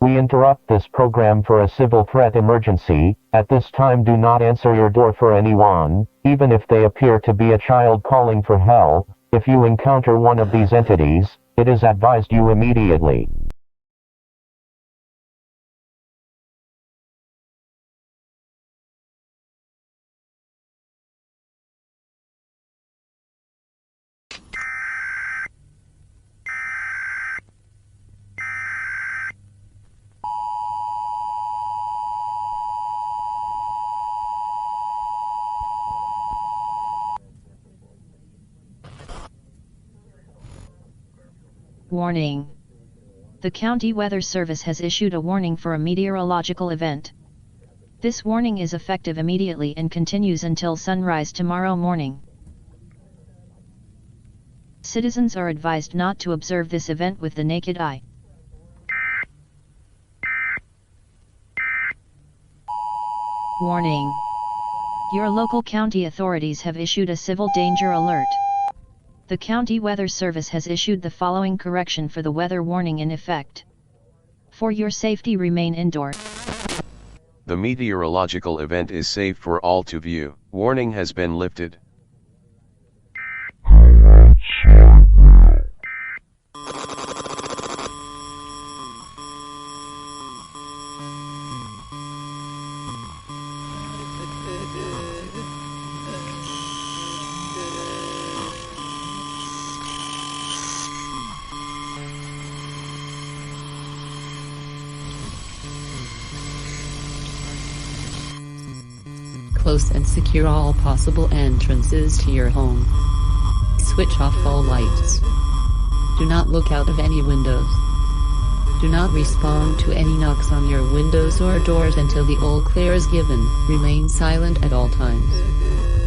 We interrupt this program for a civil threat emergency. At this time, do not answer your door for anyone, even if they appear to be a child calling for help. If you encounter one of these entities, it is advised you immediately. Warning. The County Weather Service has issued a warning for a meteorological event. This warning is effective immediately and continues until sunrise tomorrow morning. Citizens are advised not to observe this event with the naked eye. Warning. Your local county authorities have issued a civil danger alert. The County Weather Service has issued the following correction for the weather warning in effect. For your safety, remain indoors. The meteorological event is safe for all to view. Warning has been lifted. Close and secure all possible entrances to your home. Switch off all lights. Do not look out of any windows. Do not respond to any knocks on your windows or doors until the all clear is given. Remain silent at all times.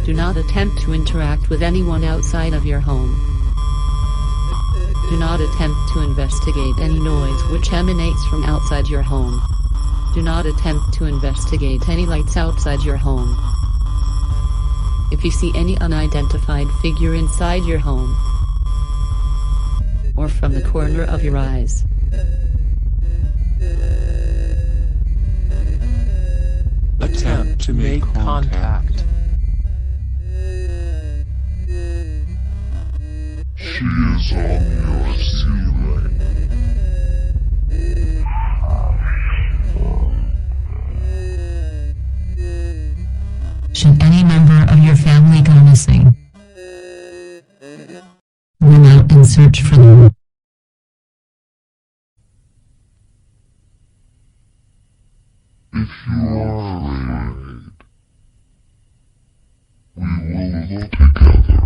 Do not attempt to interact with anyone outside of your home. Do not attempt to investigate any noise which emanates from outside your home. Do not attempt to investigate any lights outside your home. If you see any unidentified figure inside your home, or from the corner of your eyes, attempt to make contact. She is on your ceiling. Should any member of your family go missing, run out and search for them. If you are afraid, we will look together.